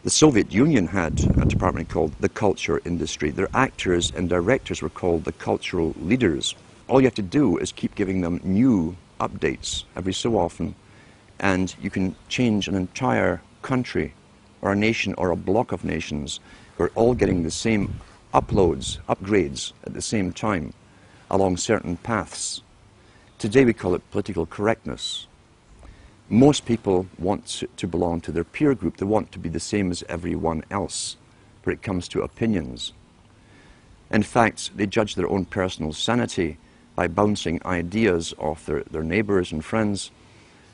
The Soviet Union had a department called the culture industry. Their actors and directors were called the cultural leaders. All you have to do is keep giving them new updates every so often, and you can change an entire country or a nation or a block of nations who are all getting the same upgrades at the same time along certain paths. Today we call it political correctness. Most people want to belong to their peer group. They want to be the same as everyone else when it comes to opinions. In fact, they judge their own personal sanity by bouncing ideas off their neighbors and friends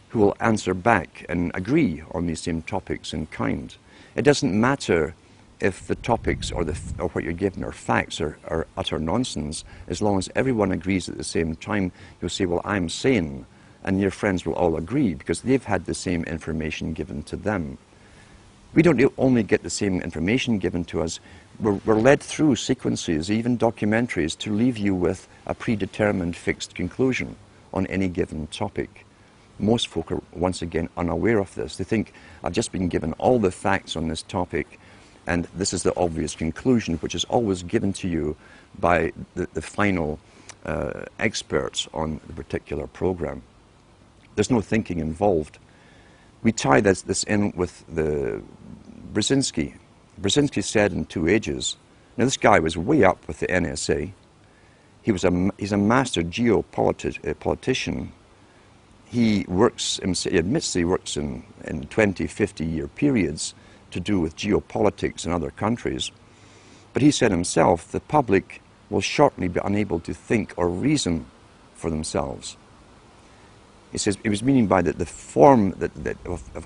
who will answer back and agree on these same topics in kind. It doesn't matter if the topics or what you're given are facts or utter nonsense. As long as everyone agrees at the same time, you'll say, well, I'm sane, and your friends will all agree because they've had the same information given to them. We don't only get the same information given to us, we're led through sequences, even documentaries, to leave you with a predetermined fixed conclusion on any given topic. Most folk are, once again, unaware of this. They think, I've just been given all the facts on this topic, and this is the obvious conclusion, which is always given to you by the final experts on the particular program. There's no thinking involved. We tie this in with the Brzezinski. Brzezinski said in 2 Ages, now this guy was way up with the NSA. He's a master geopolitician. He admits that he works in 20, 50-year periods to do with geopolitics in other countries. But he said himself, the public will shortly be unable to think or reason for themselves. He says, he was meaning by that the form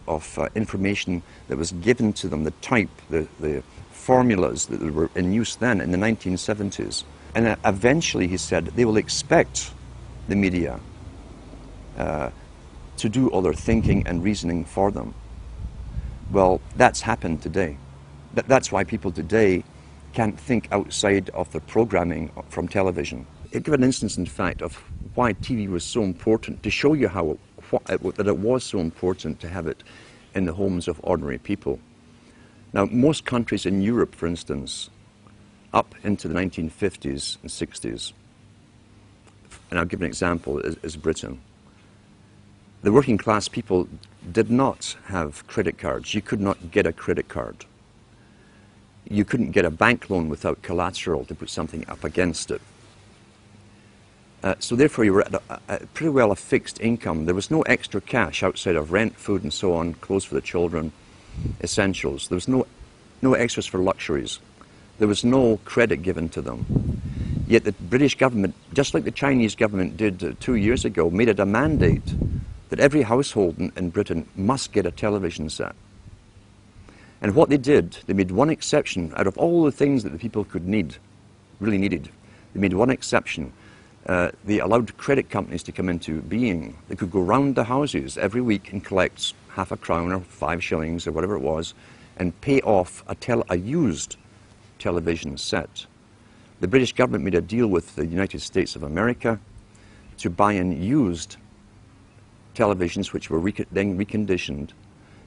of information that was given to them, the type, the formulas that were in use then in the 1970s. And eventually, he said, they will expect the media to do all their thinking and reasoning for them. Well, that's happened today. That's why people today can't think outside of the programming from television. I'll give an instance, in fact, of why TV was so important, to show you that it was so important to have it in the homes of ordinary people. Now, most countries in Europe, for instance, up into the 1950s and 60s, and I'll give an example, is Britain. The working class people did not have credit cards. You could not get a credit card. You couldn't get a bank loan without collateral to put something up against it. So therefore you were at pretty well a fixed income. There was no extra cash outside of rent, food and so on, clothes for the children, essentials. There was no extras for luxuries. There was no credit given to them. Yet the British government, just like the Chinese government did 2 years ago, made it a mandate that every household in Britain must get a television set. And what they did, they made one exception out of all the things that the people could need, really needed. They made one exception. They allowed credit companies to come into being. They could go round the houses every week and collect half a crown or 5 shillings or whatever it was and pay off a used television set. The British government made a deal with the United States of America to buy in used televisions which were then reconditioned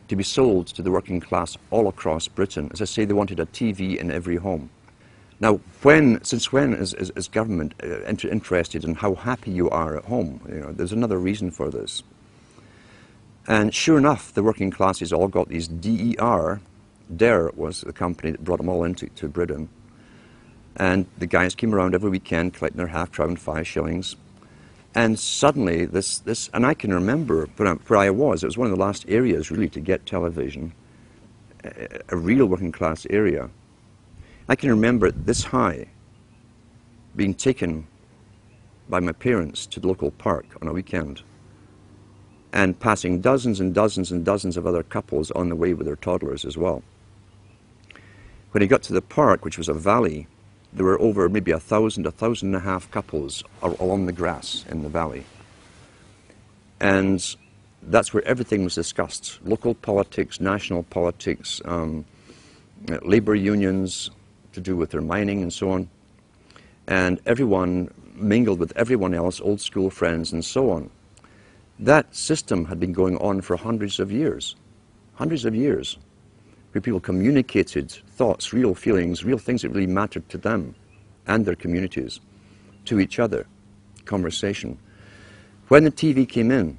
to be sold to the working class all across Britain. As I say, they wanted a TV in every home. Now, since when is government interested in how happy you are at home? You know, there's another reason for this. And sure enough, the working classes all got these DER. DER was the company that brought them all into Britain. And the guys came around every weekend collecting their half crown, 5 shillings. And suddenly, and I can remember where I was, it was one of the last areas really to get television, a real working class area. I can remember this high being taken by my parents to the local park on a weekend and passing dozens and dozens and dozens of other couples on the way with their toddlers as well. When he got to the park, which was a valley, there were over maybe 1,000, 1,500 couples along the grass in the valley. And that's where everything was discussed. Local politics, national politics, labor unions to do with their mining and so on. And everyone mingled with everyone else, old school friends and so on. That system had been going on for hundreds of years. Hundreds of years. where people communicated thoughts, real feelings, real things that really mattered to them and their communities, to each other, conversation. When the TV came in,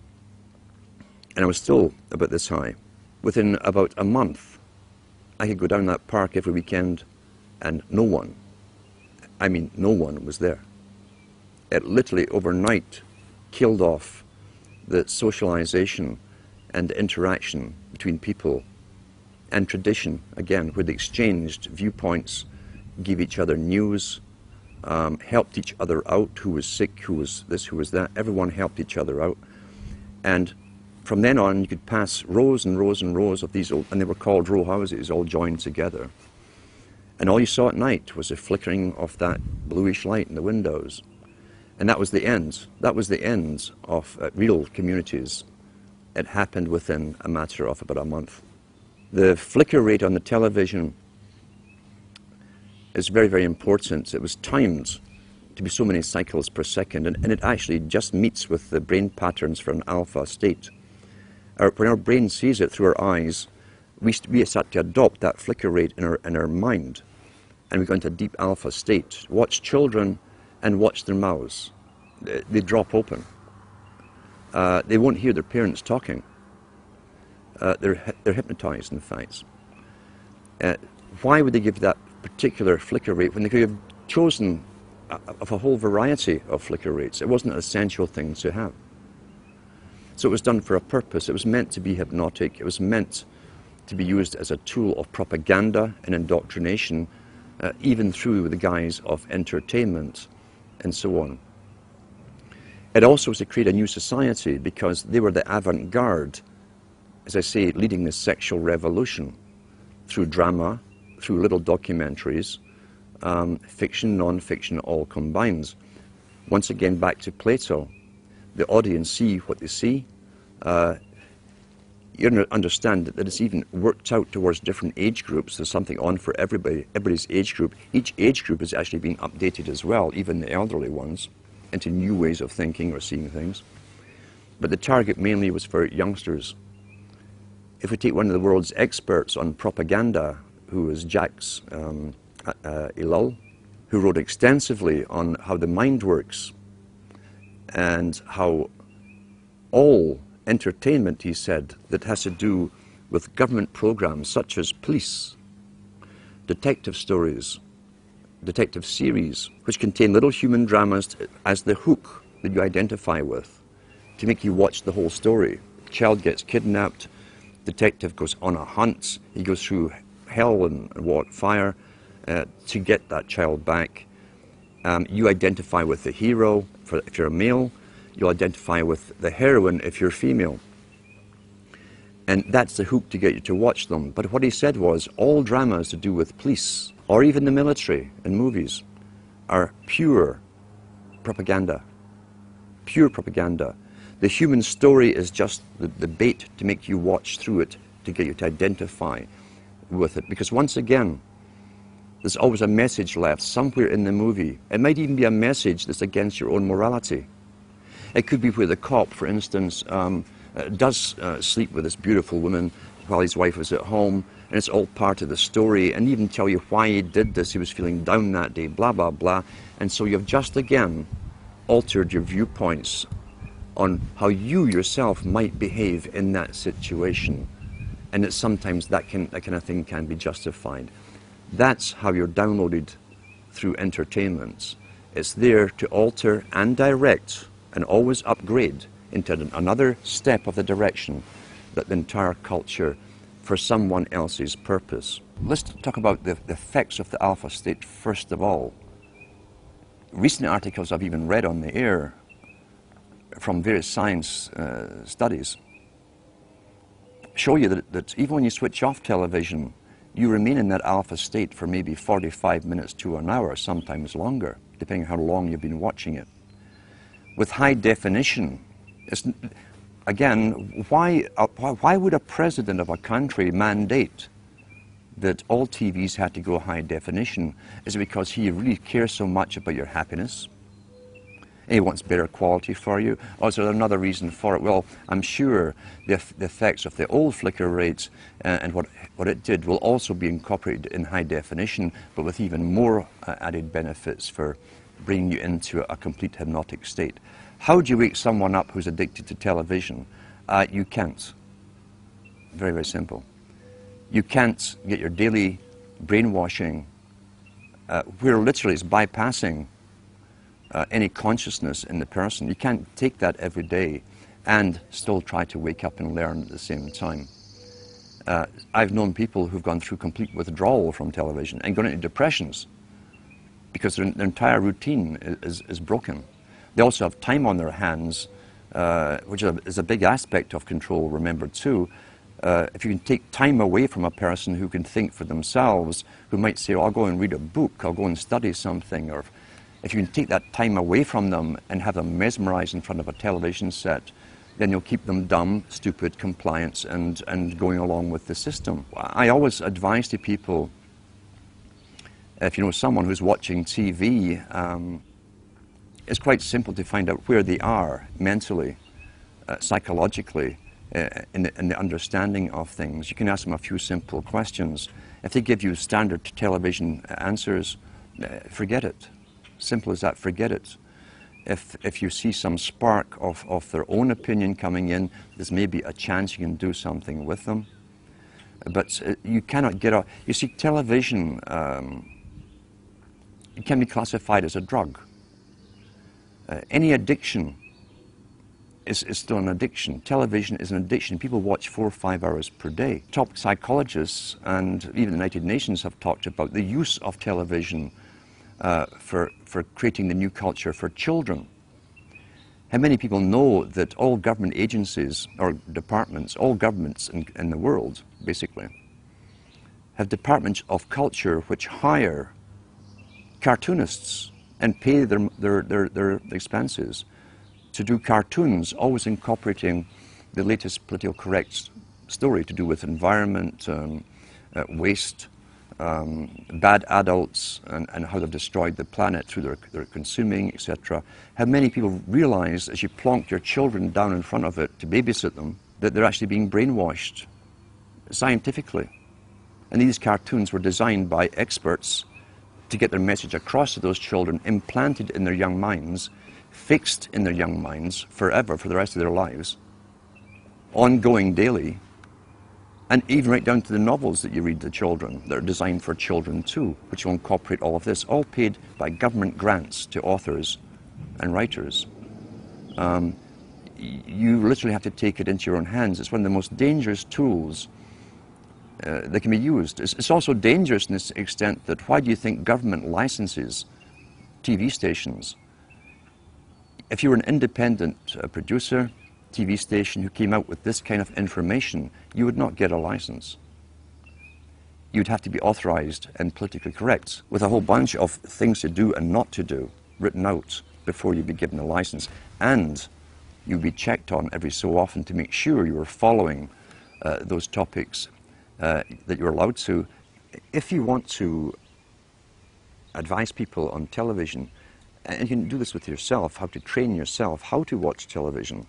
and I was still about this high, within about a month, I could go down that park every weekend and no one, I mean no one was there. It literally overnight killed off the socialization and interaction between people, and tradition, again, where they exchanged viewpoints, gave each other news, helped each other out, who was sick, who was this, who was that. Everyone helped each other out. And from then on, you could pass rows and rows and rows of these old, and they were called row houses, all joined together. And all you saw at night was the flickering of that bluish light in the windows. And that was the end. That was the end of real communities. It happened within a matter of about a month. The flicker rate on the television is very, very important. It was timed to be so many cycles per second, and it actually just meets with the brain patterns for an alpha state. When our brain sees it through our eyes, we start to adopt that flicker rate in our mind, and we go into a deep alpha state. Watch children and watch their mouths. They drop open. They won't hear their parents talking. They're hypnotized, in fact. Why would they give that particular flicker rate when they could have chosen of a whole variety of flicker rates? It wasn't an essential thing to have. So it was done for a purpose. It was meant to be hypnotic. It was meant to be used as a tool of propaganda and indoctrination, even through the guise of entertainment and so on. It also was to create a new society because they were the avant-garde, as I say, leading the sexual revolution through drama, through little documentaries, fiction, non-fiction, all combined. Once again, back to Plato. The audience see what they see. You understand that it's even worked out towards different age groups. There's something on for everybody, everybody's age group. Each age group is actually being updated as well, even the elderly ones, into new ways of thinking or seeing things. But the target mainly was for youngsters. If we take one of the world's experts on propaganda, who is Jacques Ellul, who wrote extensively on how the mind works and how all entertainment, he said, that has to do with government programs such as police, detective stories, detective series, which contain little human dramas as the hook that you identify with, to make you watch the whole story. Child gets kidnapped, detective goes on a hunt, he goes through hell and fire to get that child back. You identify with the hero if you're a male, you'll identify with the heroine if you're female. And that's the hook to get you to watch them. But what he said was, all dramas to do with police, or even the military in movies, are pure propaganda. Pure propaganda. The human story is just the bait to make you watch through it, to get you to identify with it. Because once again, there's always a message left somewhere in the movie. It might even be a message that's against your own morality. It could be where the cop, for instance, does sleep with this beautiful woman while his wife was at home, and it's all part of the story, and even tell you why he did this. He was feeling down that day, blah, blah, blah. And so you've just again altered your viewpoints on how you yourself might behave in that situation. And that sometimes that kind of thing can be justified. That's how you're downloaded through entertainment. It's there to alter and direct and always upgrade into another step of the direction that the entire culture for someone else's purpose. Let's talk about the effects of the alpha state first of all. Recent articles I've even read on the air from various science studies show you that even when you switch off television, you remain in that alpha state for maybe 45 minutes to an hour, sometimes longer, depending on how long you've been watching it. With high definition, again, why would a president of a country mandate that all TVs had to go high definition? Is it because he really cares so much about your happiness? And he wants better quality for you. Or is there another reason for it? Well, I'm sure the effects of the old flicker rates and what it did will also be incorporated in high definition, but with even more added benefits for bringing you into a complete hypnotic state. How do you wake someone up who's addicted to television? You can't. Very, very simple. You can't get your daily brainwashing, where literally it's bypassing any consciousness in the person. You can't take that every day and still try to wake up and learn at the same time. I've known people who've gone through complete withdrawal from television and gone into depressions because their entire routine is broken. They also have time on their hands, which is a big aspect of control, remember too. If you can take time away from a person who can think for themselves, who might say, oh, I'll go and read a book, I'll go and study something, or if you can take that time away from them and have them mesmerized in front of a television set, then you'll keep them dumb, stupid, compliant, and going along with the system. I always advise to people, if you know someone who's watching TV, it's quite simple to find out where they are mentally, psychologically, in the understanding of things. You can ask them a few simple questions. If they give you standard television answers, forget it. Simple as that, forget it. If you see some spark of their own opinion coming in, there's maybe a chance you can do something with them. But you cannot get out. You see, television, it can be classified as a drug. Any addiction is still an addiction. Television is an addiction. People watch 4 or 5 hours per day. Top psychologists and even the United Nations have talked about the use of television for creating the new culture for children. How many people know that all government agencies or departments, all governments in the world, basically, have departments of culture which hire cartoonists and pay their expenses to do cartoons, always incorporating the latest politically correct story to do with environment, waste, bad adults, and how they've destroyed the planet through their consuming, etc. How many people realize, as you plonk your children down in front of it to babysit them, that they're actually being brainwashed scientifically? And these cartoons were designed by experts to get their message across to those children, implanted in their young minds, fixed in their young minds forever, for the rest of their lives, ongoing daily, and even right down to the novels that you read to children that are designed for children too, which will incorporate all of this, all paid by government grants to authors and writers. You literally have to take it into your own hands. It's one of the most dangerous tools that can be used. It's also dangerous in this extent that why do you think government licenses TV stations? If you were an independent producer, TV station who came out with this kind of information, you would not get a license. You'd have to be authorized and politically correct with a whole bunch of things to do and not to do written out before you'd be given a license. And you'd be checked on every so often to make sure you were following those topics that you're allowed to. If you want to advise people on television, and you can do this with yourself, how to train yourself, how to watch television.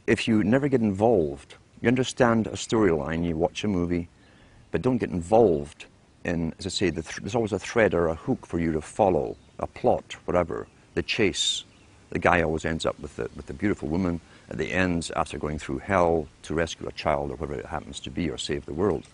If you never get involved, you understand a storyline, you watch a movie, but don't get involved in, as I say, there's always a thread or a hook for you to follow, a plot, whatever, the chase. The guy always ends up with the beautiful woman at the end after going through hell to rescue a child or whatever it happens to be or save the world.